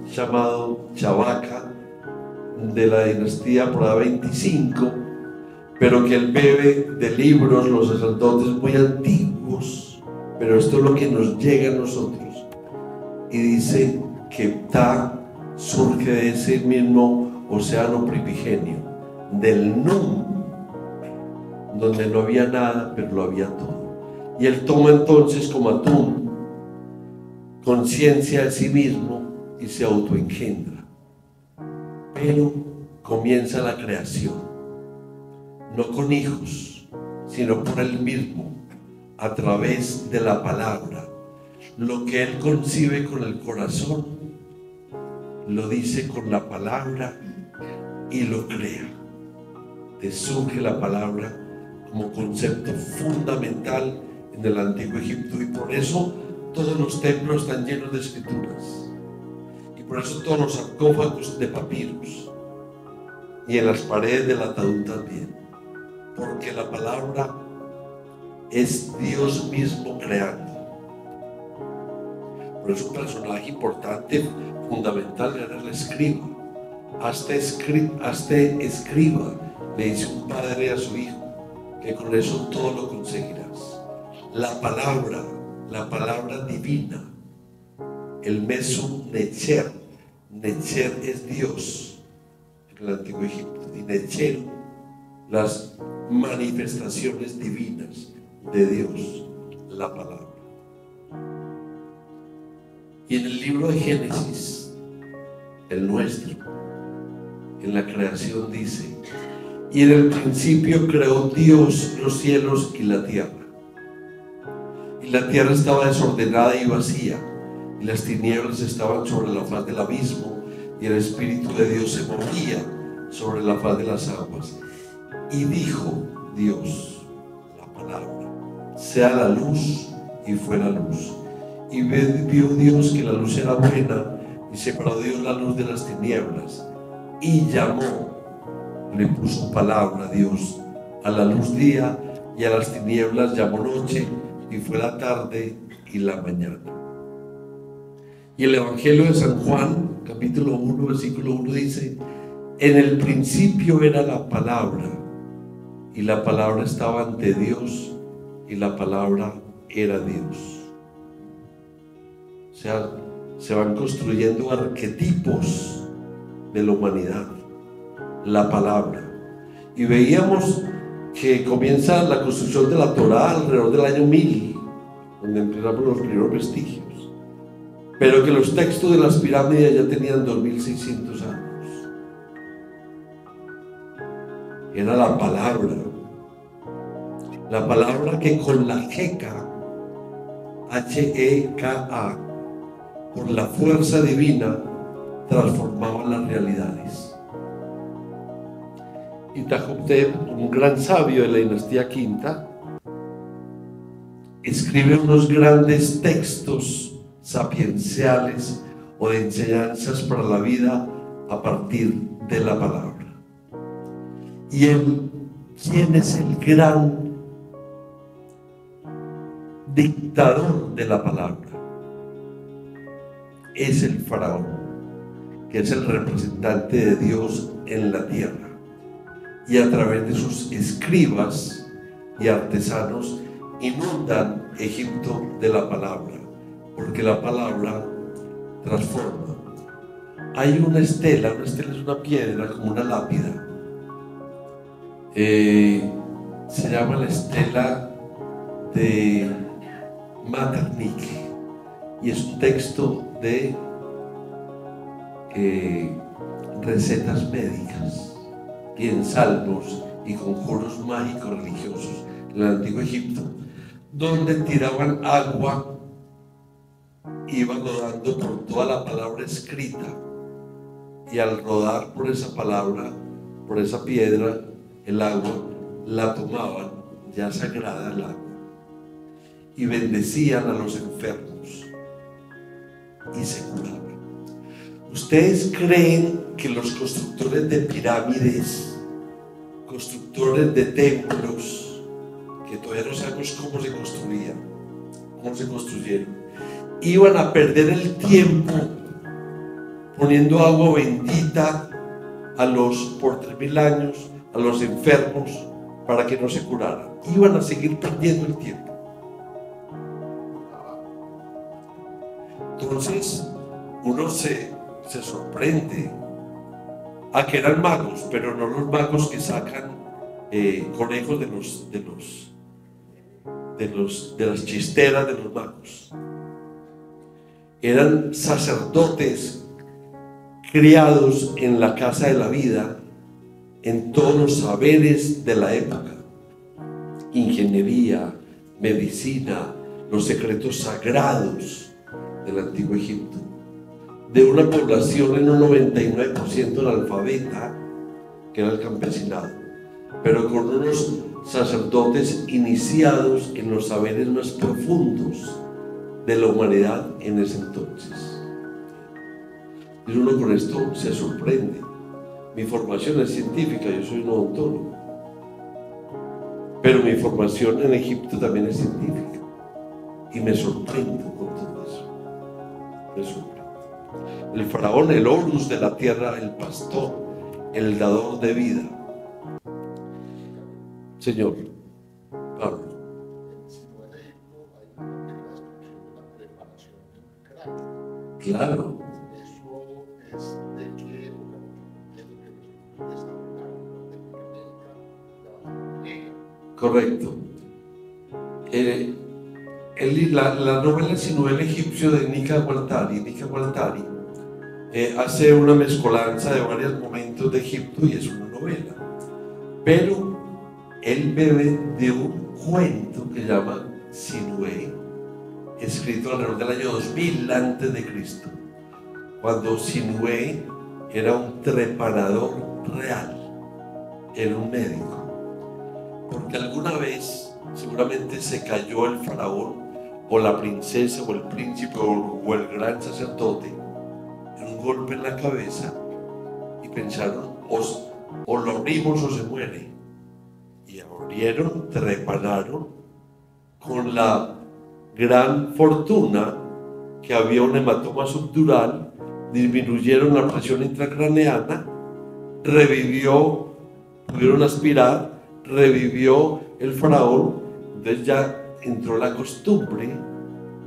llamado Chabaca, de la dinastía por ahí 25, pero que él bebe de libros, los sacerdotes muy antiguos, pero esto es lo que nos llega a nosotros. Y dice que Ptah surge de ese mismo océano primigenio, del Num, donde no había nada, pero lo había todo. Y él toma entonces como atún conciencia de sí mismo y se autoengendra. Pero comienza la creación, no con hijos, sino por él mismo, a través de la palabra. Lo que él concibe con el corazón, lo dice con la palabra y lo crea. Te surge la palabra como concepto fundamental en el antiguo Egipto, y por eso todos los templos están llenos de escrituras, y por eso todos los sarcófagos de papiros, y en las paredes del ataúd también, porque la palabra es Dios mismo creando. Por eso un personaje importante, fundamental, era el escriba. Hazte escriba, le dice un padre a su hijo, que con eso todo lo conseguirás. La palabra divina, el Mesum Necher. Necher es Dios en el antiguo Egipto, y Necher, las manifestaciones divinas de Dios, la palabra. Y en el libro de Génesis, el nuestro, en la creación dice: y en el principio creó Dios los cielos y la tierra. Y la tierra estaba desordenada y vacía, y las tinieblas estaban sobre la faz del abismo, y el Espíritu de Dios se movía sobre la faz de las aguas. Y dijo Dios, la palabra, sea la luz, y fue la luz. Y vio Dios que la luz era buena, y separó Dios la luz de las tinieblas, y llamó, le puso palabra a Dios, a la luz día, y a las tinieblas llamó noche, y fue la tarde y la mañana. Y el Evangelio de San Juan, capítulo 1, versículo 1 dice: en el principio era la palabra, y la palabra estaba ante Dios, y la palabra era Dios. O sea, se van construyendo arquetipos de la humanidad, la palabra. Y veíamos que comienza la construcción de la Torá alrededor del año 1000, donde empezamos los primeros vestigios, pero que los textos de las pirámides ya tenían 2600 años. Era la palabra que con la Heka, H-E-K-A, por la fuerza divina, transformaba las realidades. Y Itahotep, un gran sabio de la dinastía quinta, escribe unos grandes textos sapienciales o de enseñanzas para la vida a partir de la palabra. Y ¿quién es el gran dictador de la palabra? Es el faraón, que es el representante de Dios en la tierra, y a través de sus escribas y artesanos inundan Egipto de la palabra, porque la palabra transforma. Hay una estela es una piedra como una lápida, se llama la estela de Metternich, y es un texto de recetas médicas y en salmos y conjuros mágicos religiosos en el antiguo Egipto, donde tiraban agua, iban rodando por toda la palabra escrita, y al rodar por esa palabra, por esa piedra, el agua, la tomaban ya sagrada el agua y bendecían a los enfermos y se curaban. ¿Ustedes creen que los constructores de pirámides, constructores de templos, que todavía no sabemos cómo se construían, cómo se construyeron, iban a perder el tiempo poniendo agua bendita por 3000 años a los enfermos para que no se curaran? Iban a seguir perdiendo el tiempo. Entonces uno se sorprende a que eran magos, pero no los magos que sacan conejos de las chisteras de los magos. Eran sacerdotes criados en la casa de la vida, en todos los saberes de la época: ingeniería, medicina, los secretos sagrados del antiguo Egipto, de una población en un 99% analfabeta, que era el campesinado, pero con unos sacerdotes iniciados en los saberes más profundos de la humanidad en ese entonces. Y uno con esto se sorprende. Mi formación es científica, yo soy un odontólogo, pero mi formación en Egipto también es científica, y me sorprendo con todo eso. Me sorprendo. El faraón, el Horus de la tierra, el pastor, el dador de vida. Señor Pablo. Claro. Correcto. La novela Sinué el egipcio de Nika Waltari hace una mezcolanza de varios momentos de Egipto y es una novela, pero él bebe de un cuento que llama Sinué, escrito alrededor del año 2000 antes de Cristo, cuando Sinué era un trepanador real, era un médico, porque alguna vez seguramente se cayó el faraón o la princesa o el príncipe o el gran sacerdote en un golpe en la cabeza y pensaron: o lo abrimos o se muere, y abrieron, trepanaron, con la gran fortuna que había un hematoma subdural, disminuyeron la presión intracraneana, revivió, pudieron aspirar, revivió el faraón. Entonces ya entró la costumbre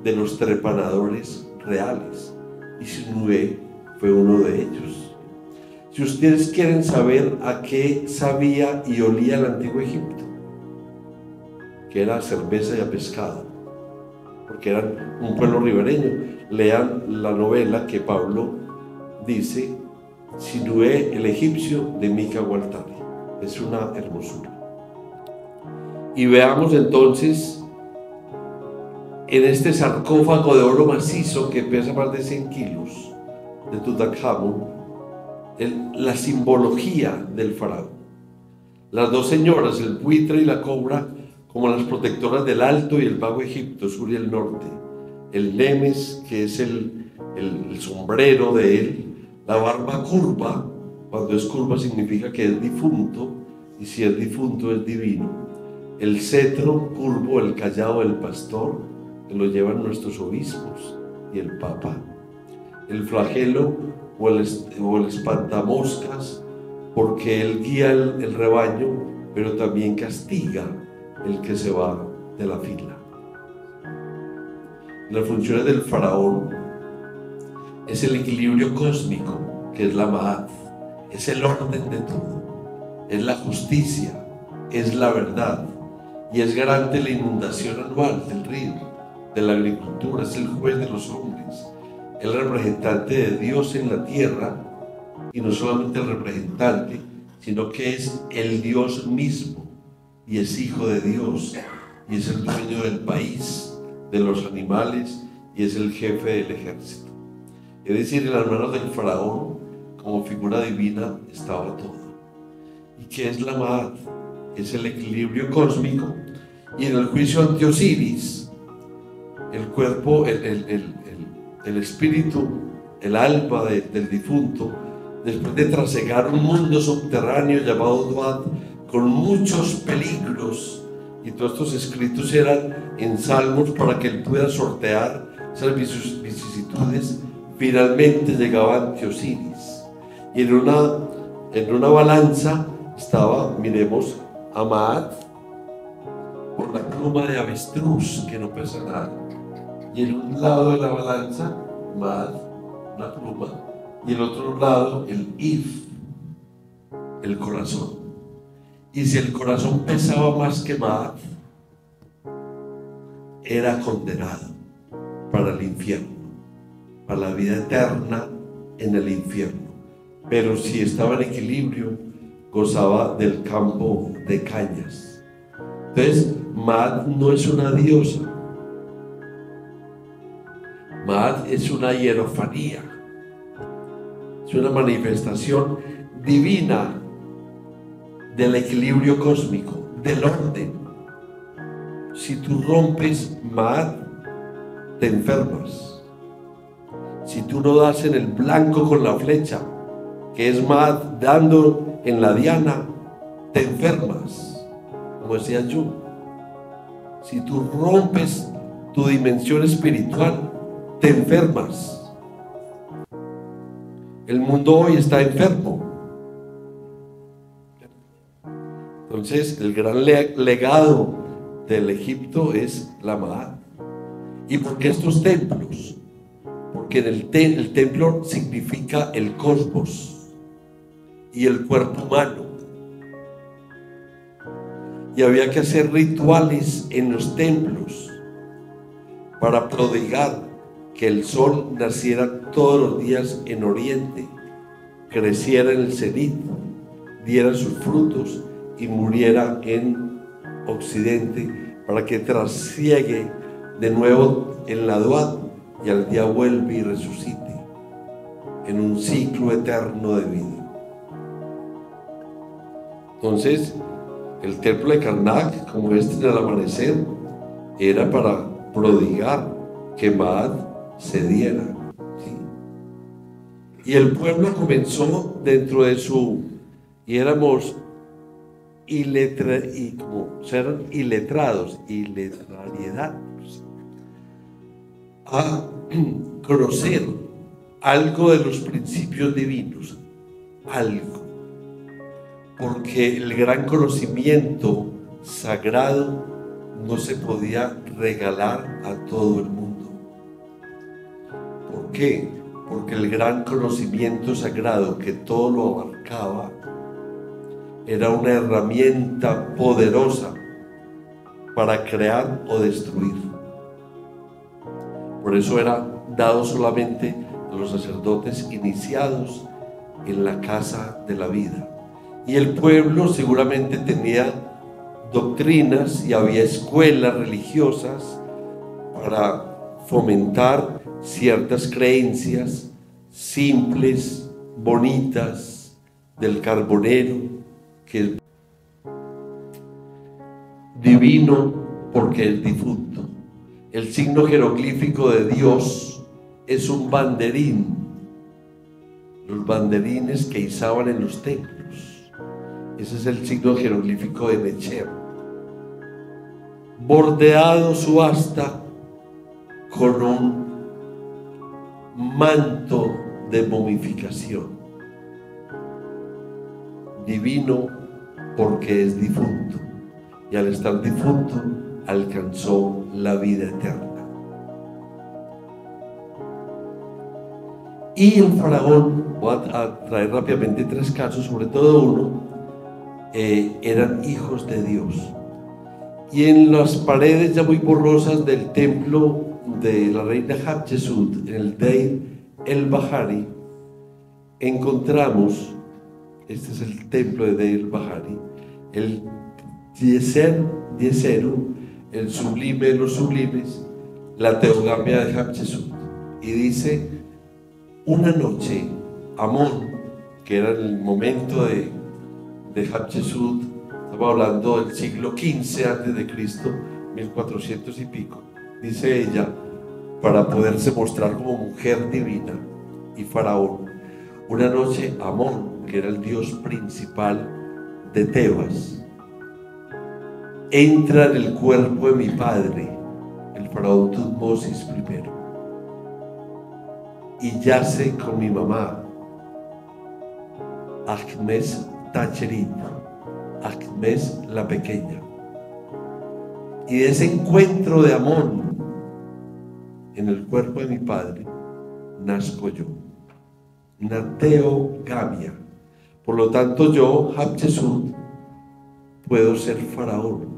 de los trepanadores reales, y Sinué fue uno de ellos. Si ustedes quieren saber a qué sabía y olía el antiguo Egipto, que era a cerveza y a pescado, porque eran un pueblo ribereño, lean la novela que Pablo dice, Sinué el egipcio, de Nika Waltari. Es una hermosura. Y veamos entonces en este sarcófago de oro macizo que pesa más de 100 kilos de Tutankamón, la simbología del faraón. Las dos señoras, el buitre y la cobra, como las protectoras del Alto y el Bajo Egipto, sur y el norte. El nemes, que es el sombrero de él. La barba curva, cuando es curva significa que es difunto, y si es difunto es divino. El cetro curvo, el cayado del pastor, que lo llevan nuestros obispos y el papa. El flagelo o el espantamoscas, porque él guía el rebaño, pero también castiga el que se va de la fila. Las funciones del faraón es el equilibrio cósmico, que es la Ma'at, es el orden de todo, es la justicia, es la verdad, y es garante de la inundación anual del río, de la agricultura, es el juez de los hombres, el representante de Dios en la tierra, y no solamente el representante, sino que es el Dios mismo, y es hijo de Dios, y es el dueño del país, de los animales, y es el jefe del ejército. Es decir, en las manos del faraón, como figura divina, estaba todo. ¿Y qué es la Ma'at? Es el equilibrio cósmico, y en el juicio ante Osiris, el cuerpo, el espíritu, el alma del difunto, después de trasegar un mundo subterráneo llamado Duat, con muchos peligros, y todos estos escritos eran en salmos para que él pudiera sortear esas vicisitudes, finalmente llegaba ante Osiris, y en una balanza estaba, miremos, a Ma'at, por la pluma de avestruz, que no pesa nada, y en un lado de la balanza, Ma'at, una pluma, y el otro lado, el If, el corazón. Y si el corazón pesaba más que Ma'at, era condenado para el infierno, para la vida eterna en el infierno. Pero si estaba en equilibrio, gozaba del campo de cañas. Entonces, Ma'at no es una diosa. Ma'at es una hierofanía. Es una manifestación divina del equilibrio cósmico, del orden. Si tú rompes Ma'at, te enfermas. Si tú no das en el blanco con la flecha, que es Ma'at dando en la diana, te enfermas, como decía yo. Si tú rompes tu dimensión espiritual, te enfermas. El mundo hoy está enfermo. Entonces, el gran legado del Egipto es la Ma'at. ¿Y por qué estos templos? Porque el templo significa el cosmos y el cuerpo humano. Y había que hacer rituales en los templos para prodigar que el sol naciera todos los días en oriente, creciera en el cenit, diera sus frutos y muriera en occidente, para que trasiegue de nuevo en la Duat y al día vuelve y resucite en un ciclo eterno de vida. Entonces, el templo de Karnak, como este en el amanecer, era para prodigar que Ma'at se diera, ¿sí? Y el pueblo comenzó dentro de y éramos iletrados, iletrariedad, a conocer algo de los principios divinos, algo, porque el gran conocimiento sagrado no se podía regalar a todo el mundo. ¿Por qué? Porque el gran conocimiento sagrado que todo lo abarcaba era una herramienta poderosa para crear o destruir. Por eso era dado solamente a los sacerdotes iniciados en la casa de la vida. Y el pueblo seguramente tenía doctrinas y había escuelas religiosas para fomentar ciertas creencias simples, bonitas, del carbonero, que es divino porque es difunto. El signo jeroglífico de Dios es un banderín, los banderines que izaban en los templos. Ese es el signo jeroglífico de Necher. Bordeado su asta con un manto de momificación. Divino porque es difunto, y al estar difunto alcanzó la vida eterna. Y el faraón, voy a traer rápidamente 3 casos, sobre todo uno, eran hijos de Dios. Y en las paredes ya muy borrosas del templo de la reina Hatshepsut, en el Deir el-Bahari, encontramos, este es el templo de Deir el-Bahari, el Yeseru, el sublime de los sublimes, la teogamia de Hatshepsut. Y dice: una noche Amón, que era el momento de Hatshepsut, estamos hablando del siglo XV antes de Cristo, 1400 y pico, dice ella, para poderse mostrar como mujer divina y faraón. Una noche Amón, que era el dios principal de Tebas, entra en el cuerpo de mi padre, el faraón Tutmosis I, y yace con mi mamá, Ahmes Tacherit, Ahmes la pequeña. Y de ese encuentro de Amón en el cuerpo de mi padre, nazco yo, una teogamia. Por lo tanto, yo, Hatshepsut, puedo ser faraón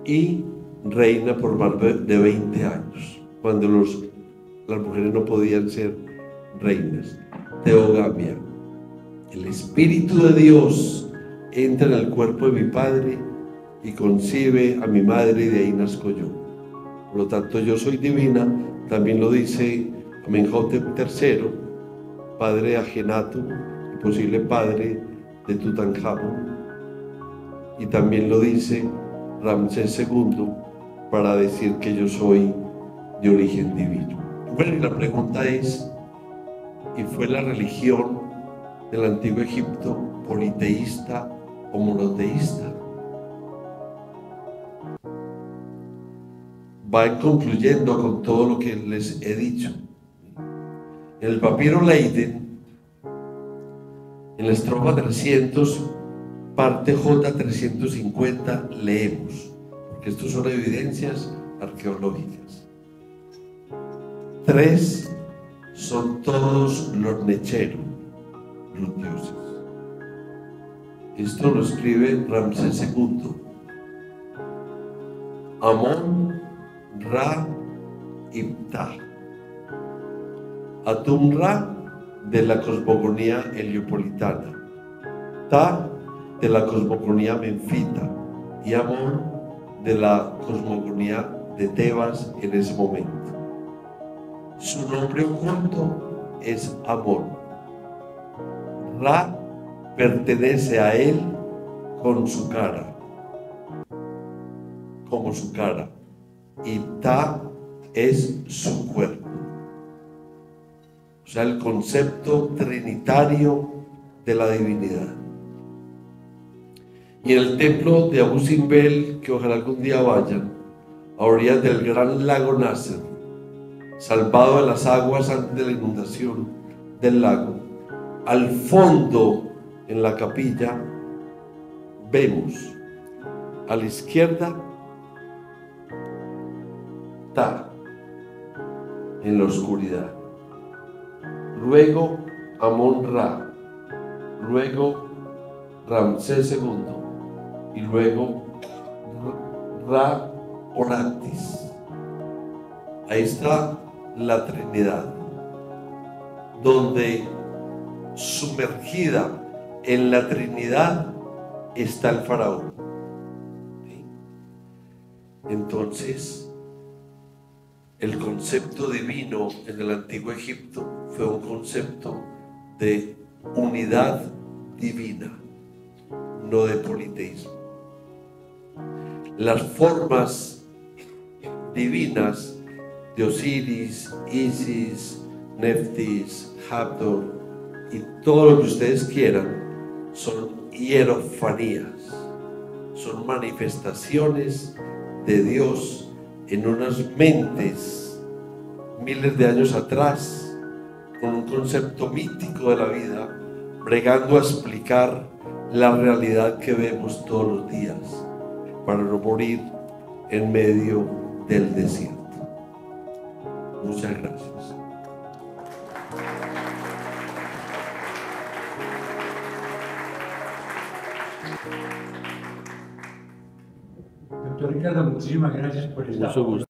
y reina por más de 20 años, cuando las mujeres no podían ser reinas. Teogamia. El Espíritu de Dios entra en el cuerpo de mi padre y concibe a mi madre, y de ahí nazco yo. Por lo tanto, yo soy divina. También lo dice Amenhotep III, padre de Ajenatón y posible padre de Tutankamón. Y también lo dice Ramsés II, para decir que yo soy de origen divino. Bueno, y la pregunta es, ¿y fue la religión del antiguo Egipto politeísta o monoteísta? Va concluyendo con todo lo que les he dicho. En el papiro Leiden, en la estrofa 300, parte J 350, leemos, porque estos son evidencias arqueológicas. 3 son todos los Necheru, los dioses. Esto lo escribe Ramsés II. Amón, Ra y Ptah. Atum-Ra, de la cosmogonía heliopolitana, Ptah de la cosmogonía menfita, y Amón de la cosmogonía de Tebas en ese momento. Su nombre oculto es Amón. Ra pertenece a él con su cara, como su cara, y Ptah es su cuerpo. O sea, el concepto trinitario de la divinidad. Y en el templo de Abu Simbel, que ojalá algún día vayan, a orillas del gran lago Nasser, salvado de las aguas antes de la inundación del lago, al fondo en la capilla vemos a la izquierda Ptah en la oscuridad, luego Amón-Ra, luego Ramsés II y luego Ra-Oractis. Ahí está la Trinidad, donde sumergida en la Trinidad está el faraón. ¿Sí? Entonces, el concepto divino en el antiguo Egipto fue un concepto de unidad divina, no de politeísmo. Las formas divinas de Osiris, Isis, Neftis, Hathor y todo lo que ustedes quieran son hierofanías, son manifestaciones de Dios en unas mentes miles de años atrás, con un concepto mítico de la vida, bregando a explicar la realidad que vemos todos los días, para no morir en medio del desierto. Muchas gracias. Doctor Ricardo, muchísimas gracias por esta